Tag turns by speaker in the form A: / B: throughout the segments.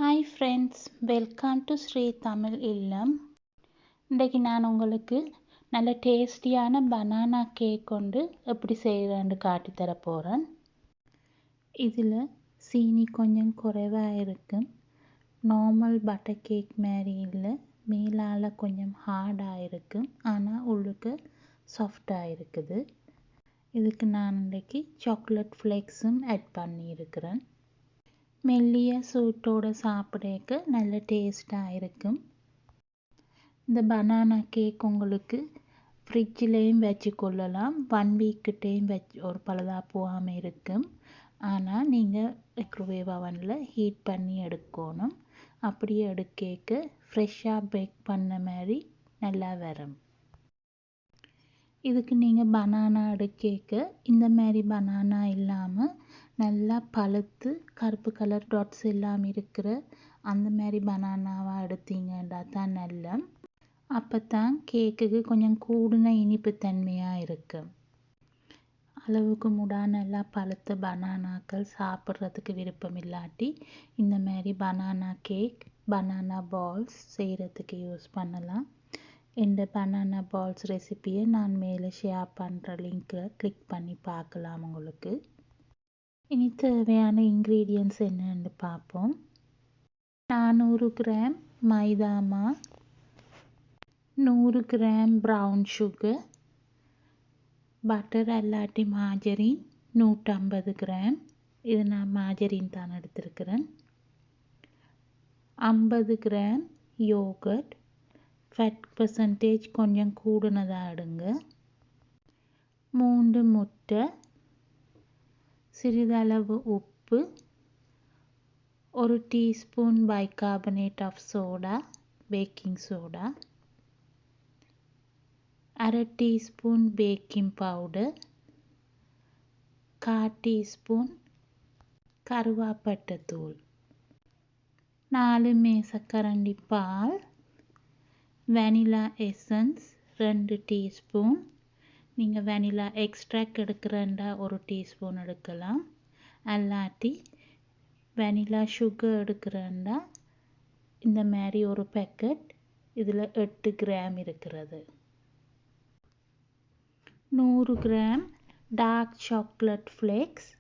A: Hi friends, welcome to Shri Tamil Illam. இன்றைக்கு நான் உங்களுக்கு நல்ல டேஸ்டியான பனானா கேக் கொண்டு எப்படி செய்கிறேன்னு காட்டித்தர போகிறேன். இதில் சீனி கொஞ்சம் குறைவாக இருக்கும். நார்மல் பட்டர் கேக் மாதிரி இல்லை, மேலால் கொஞ்சம் ஹார்டாக இருக்கும், ஆனால் உள்ளுக்கு சாஃப்டாக இருக்குது. இதுக்கு நான் இன்றைக்கு சாக்லேட் ஃப்ளேக்ஸும் ஆட் பண்ணியிருக்கிறேன். மெல்லிய சூட்டோடு சாப்பிடக்கு நல்ல டேஸ்டாக இருக்கும். இந்த பனானா கேக் உங்களுக்கு ஃப்ரிட்ஜிலையும் வச்சு கொள்ளலாம். 1 வீக்கிட்டையும் ஒரு பழுதாக போகாமல் இருக்கும். ஆனால் நீங்கள் மைக்ரோவேவ் அவனில் ஹீட் பண்ணி எடுக்கணும். அப்படியே எடுக்க ஃப்ரெஷ்ஷாக பேக் பண்ண மாதிரி நல்லா வரும். இதுக்கு நீங்கள் பனானா எடுக்க இந்த மாதிரி பனானா இல்லாமல் நல்லா பழுத்து கருப்பு கலர் டாட்ஸ் எல்லாம் இருக்கிற அந்த மாதிரி பனானாவாக எடுத்தீங்கன்னா தான் நல்லா. அப்போ தான் கேக்குக்கு கொஞ்சம் கூடுன இனிப்பு தன்மையாக இருக்கும். அளவுக்கு நல்லா பழுத்த பனானாக்கள் சாப்பிட்றதுக்கு விருப்பம் இல்லாட்டி இந்த மாதிரி பனானா கேக், பனானா பால்ஸ் செய்கிறதுக்கு யூஸ் பண்ணலாம். இந்த பனானா பால்ஸ் ரெசிபியை நான் மேலே ஷேர் பண்ணுற லிங்க்கில் கிளிக் பண்ணி பார்க்கலாம். உங்களுக்கு இனி தேவையான இன்க்ரீடியன்ட்ஸ் என்னென்னு பார்ப்போம். 400 கிராம் மைதா மாவு, 100 கிராம் ப்ரௌன் சுகர், பட்டர் அல்லாட்டி மார்ஜரின் 150 கிராம், இது நான் மார்ஜரின் தான் எடுத்திருக்கிறேன். 50 கிராம் யோகர்ட், ஃபேட் பர்சன்டேஜ் கொஞ்சம் கூடுனதாக எடுங்க. 3 முட்டை, சிறிதளவு உப்பு, 1 teaspoon bicarbonate of soda, baking soda, 1/2 teaspoon baking powder, 1/4 teaspoon கருவாப்பட்டை தூள், 4 மேசக்கரண்டி பால், வெனிலா எசன்ஸ் 2 டீஸ்பூன். நீங்கள் வெனிலா எக்ஸ்ட்ராக்ட் எடுக்கிறண்டா 1 டீஸ்பூன் எடுக்கலாம். அல்லாட்டி வெனிலா சுகர் எடுக்கிறண்டா இந்த மாதிரி ஒரு பேக்கெட், இதில் 8 கிராம் இருக்கிறது. 100 கிராம் டார்க் சாக்லேட் ஃப்ளேக்ஸ்.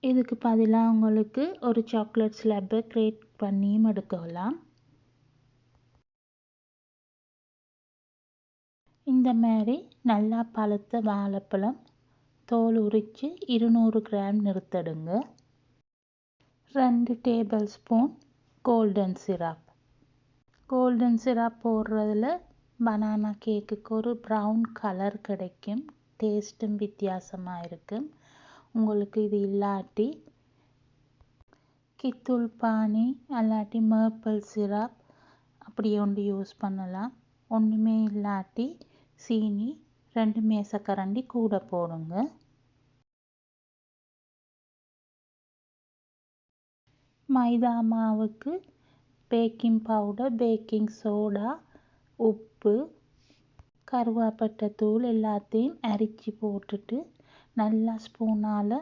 A: இதுக்கு பதிலாக உங்களுக்கு ஒரு சாக்லேட் ஸ்லப்பை கிரியேட் பண்ணியும் எடுக்கலாம். இந்த மாதிரி நல்லா பழுத்த வாழைப்பழம் தோல் உரித்து 200 கிராம் நிறுத்தடுங்க. 2 tablespoon golden syrup. Golden syrup போடுறதுல பனானா கேக்குக்கு ஒரு ப்ரௌன் கலர் கிடைக்கும். டேஸ்ட்டும் வித்தியாசமாக இருக்கும். உங்களுக்கு இது இல்லாட்டி கித்தூள் பானி அல்லாட்டி மேப்பிள் சிரப் அப்படி ஒன்று யூஸ் பண்ணலாம். ஒன்றுமே இல்லாட்டி சீனி 2 மேசக்கரண்டி கூட போடுங்க. மைதா மாவுக்கு பேக்கிங் பவுடர், பேக்கிங் சோடா, உப்பு, கருவாப்பட்டை தூள் எல்லாத்தையும் அரைச்சி போட்டுட்டு நல்லா ஸ்பூனால்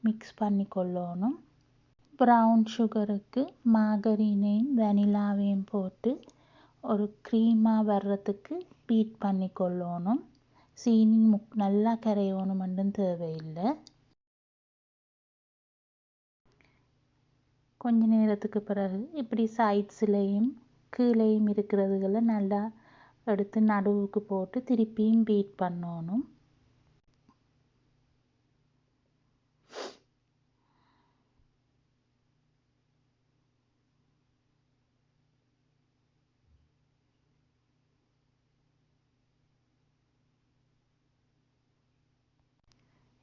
A: மிக்ஸ் பண்ணி கொள்ளணும். ப்ரௌன் சுகருக்கு மார்கரீனையும் வெனிலாவையும் போட்டு ஒரு க்ரீமாக வர்றதுக்கு பீட் பண்ணி கொள்ளணும். சீனி நல்லா கரையணும் மட்டும் தேவையில்லை. கொஞ்ச நேரத்துக்கு பிறகு இப்படி சைட்ஸ்லேயும் கீழேயும் இருக்கிறதுகளை நல்லா எடுத்து நடுவுக்கு போட்டு திருப்பியும் பீட் பண்ணணும்.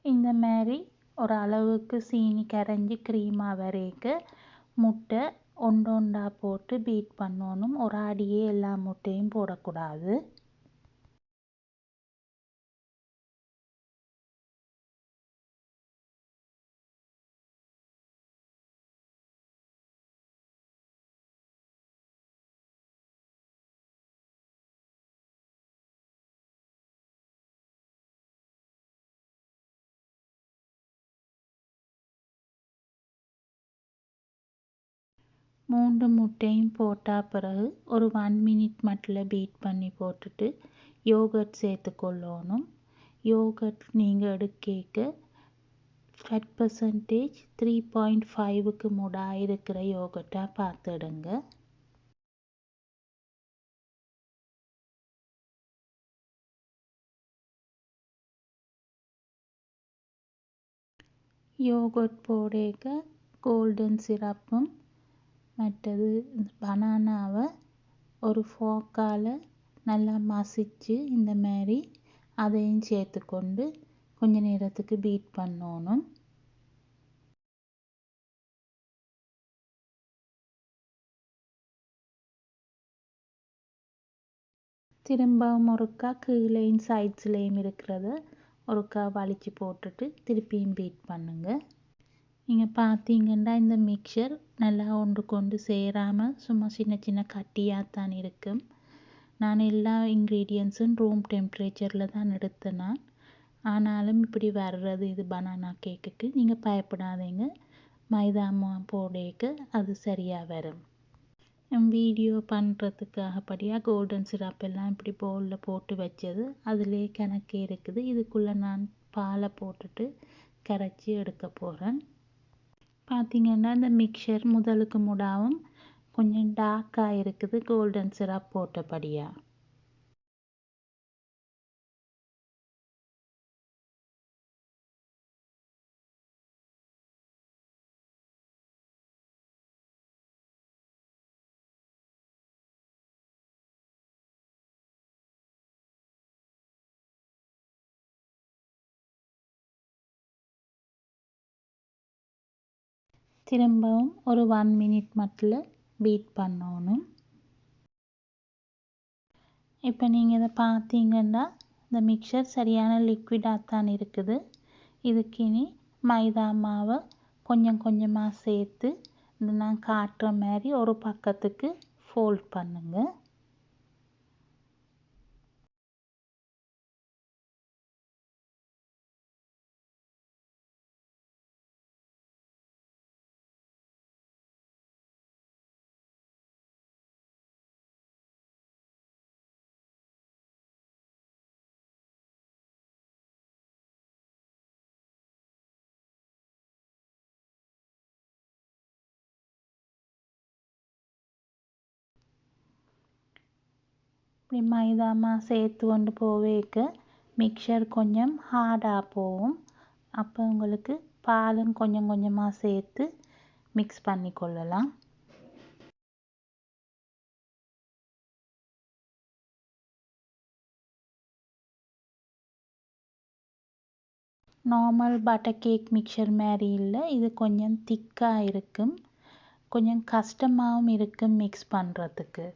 A: இந்த மாதிரி ஒரு அளவுக்கு சீனி கரைஞ்சி க்ரீமாக வரைக்க முட்டை ஒன்றா போட்டு பீட் பண்ணணும். ஒரு அடியே எல்லா முட்டையும் போடக்கூடாது. 3 முட்டையும் போட்ட பிறகு ஒரு 1 மினிட் மட்டும் பீட் பண்ணி போட்டுட்டு யோகர்ட் சேர்த்துக்கொள்ளணும். யோகர்ட் நீங்கள் எடுக்க ஃபேட் பர்சன்டேஜ் 3.5க்கு முடா இருக்கிற யோகர்ட்டாக பார்த்து எடுங்க. யோகர்ட் போடேக்க கோல்டன் சிரப்பும் மற்றது பனானாவை ஒரு ஃபோக்கால் நல்லா மசிச்சு இந்த மாதிரி அதையும் சேர்த்துக்கொண்டு கொஞ்ச நேரத்துக்கு பீட் பண்ணணும். திரும்பவும் ஒருக்கா கீழேயும் சைட்ஸ்லேயும் இருக்கிறத ஒருக்கா வலிச்சு போட்டுட்டு திருப்பியும் பீட் பண்ணுங்க. நீங்கள் பார்த்தீங்கன்னா இந்த மிக்சர் நல்லா ஒன்று கொண்டு சேராமல் சும்மா சின்ன சின்ன கட்டியாக தான் இருக்கும். நான் எல்லா இன்க்ரீடியன்ஸும் ரூம் டெம்பரேச்சரில் தான் எடுத்தேன். ஆனாலும் இப்படி வர்றது இது பனானா கேக்குக்கு. நீங்கள் பயப்படாதீங்க, மைதா மாவு போடேக்க அது சரியாக வரும். வீடியோ பண்ணுறதுக்காகப்படியாக கோல்டன் சிரப் எல்லாம் இப்படி பவுலில் போட்டு வச்சது அதிலே கணக்கே இருக்குது. இதுக்குள்ளே நான் பாலை போட்டுட்டு கரைச்சி எடுக்க போகிறேன். பார்த்திங்கன்னா இந்த மிக்சர் முதலுக்கு முடாவும் கொஞ்சம் டார்க்காக இருக்குது கோல்டன் சிரப் போட்டபடியாக. திரும்பவும் ஒரு 1 மினிட் மட்டும் பீட் பண்ணணும். இப்போ நீங்கள் இதை பார்த்தீங்கன்னா இந்த மிக்சர் சரியான லிக்விடாக தான் இருக்குது. இதுக்கு இனி மைதா மாவை கொஞ்சம் கொஞ்சமாக சேர்த்து இந்த நான் காட்டுற மாதிரி ஒரு பக்கத்துக்கு ஃபோல்ட் பண்ணுங்க. இப்படி மைதா மாவு சேர்த்து கொண்டு போவேக்க மிக்சர் கொஞ்சம் ஹார்டாக போகும். அப்போ உங்களுக்கு பாலும் கொஞ்சம் கொஞ்சமாக சேர்த்து மிக்ஸ் பண்ணி கொள்ளலாம். நார்மல் பட்டர் கேக் மிக்சர் மாதிரி இல்லை, இது கொஞ்சம் திக்காக இருக்கும், கொஞ்சம் கஷ்டமாகவும் இருக்கும் மிக்ஸ் பண்ணுறதுக்கு.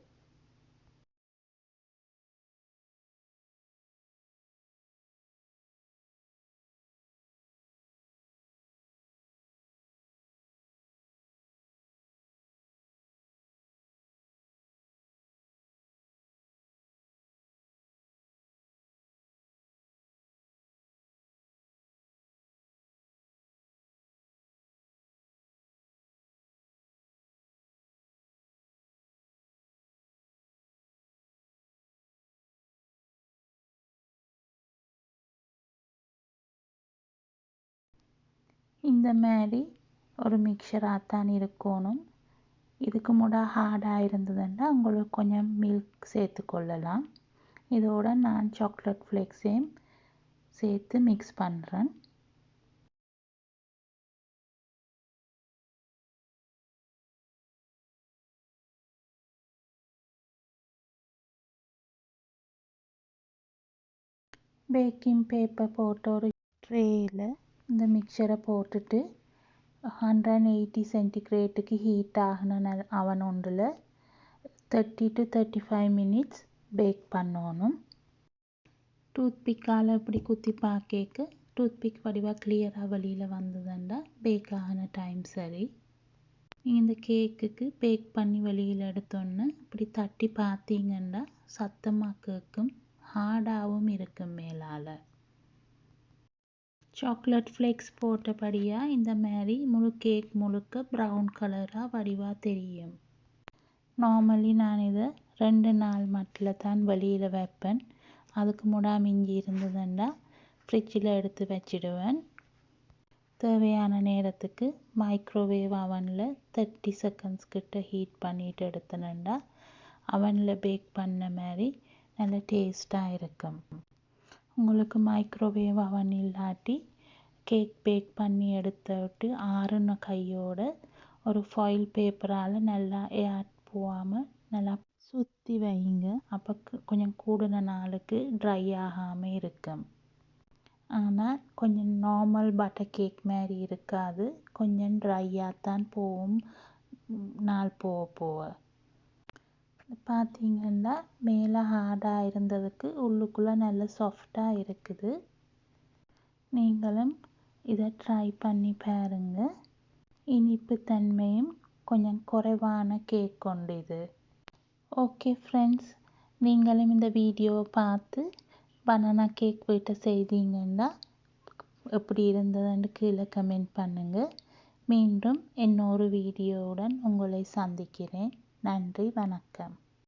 A: இந்த மாதிரி ஒரு மிக்சராக தான் இருக்கணும். இதுக்கு முடா ஹார்டாக இருந்ததுன்னா உங்களுக்கு கொஞ்சம் மில்க் சேர்த்து கொள்ளலாம். இதோட நான் சாக்லேட் ஃப்ளேக்ஸையும் சேர்த்து மிக்ஸ் பண்ணுறேன். பேக்கிங் பேப்பர் போட்ட ஒரு ட்ரேயில் இந்த மிக்சரை போட்டுட்டு 180 சென்டிகிரேட்டுக்கு ஹீட் ஆகின அவன் ஒன்றில் 30 to 35 மினிட்ஸ் பேக் பண்ணணும். டூத்பிக்கால் இப்படி குத்தி பார்க்க டூத்பிக் வடிவாக கிளியராக வெளியில் வந்ததுண்டா பேக் ஆகின டைம் சரி. இந்த கேக்குக்கு பேக் பண்ணி வெளியில் எடுத்தோன்னு இப்படி தட்டி பார்த்தீங்கன்னா சத்தமாக கேட்கும், ஹார்டாகவும் இருக்கும் மேலால். சாக்லேட் ஃப்ளேக்ஸ் போட்டபடியாக இந்த மாதிரி முழு கேக் முழுக்க ப்ரௌன் கலராக வடிவாக தெரியும். நார்மலி நான் இதை 2 நாள் மட்டில் தான் வெளியில் வைப்பேன். அதுக்கு மிஞ்சி இருந்ததுன்னா ஃப்ரிட்ஜில் எடுத்து வச்சிடுவேன். தேவையான நேரத்துக்கு மைக்ரோவேவ் அவனில் 30 செகண்ட்ஸ் கிட்ட ஹீட் பண்ணிட்டு எடுத்தேன்னா அவனில் பேக் பண்ண மாதிரி நல்ல டேஸ்ட்டாக இருக்கும். உங்களுக்கு மைக்ரோவேவ் அவன் இல்லாட்டி கேக் பேக் பண்ணி எடுத்துட்டு ஆறுன கையோட ஒரு ஃபாயில் பேப்பரால் நல்லா ஏர் போகாமல் நல்லா சுற்றி வைங்க. அப்போ கொஞ்சம் கூடுன நாளுக்கு ட்ரை ஆகாமல் இருக்கும். ஆனால் கொஞ்சம் நார்மல் பட்டர் கேக் மாதிரி இருக்காது, கொஞ்சம் ட்ரையாக தான் போகும் நாள் போக போக. பார்த்தீங்கன்னா மேலே ஹார்டாக இருந்ததுக்கு உள்ளுக்குள்ளே நல்ல சாஃப்டாக இருக்குது. நீங்களும் இதை ட்ரை பண்ணி பாருங்க. இனிப்பு தன்மையும் கொஞ்சம் குறைவான கேக் கொண்டு இது. ஓகே ஃப்ரெண்ட்ஸ், நீங்களும் இந்த வீடியோவை பார்த்து பனானா கேக் வீட்டை செய்தீங்கன்னா எப்படி இருந்ததுன்னு கீழே கமெண்ட் பண்ணுங்கள். மீண்டும் இன்னொரு வீடியோவுடன் உங்களை சந்திக்கிறேன். நன்றி, வணக்கம்.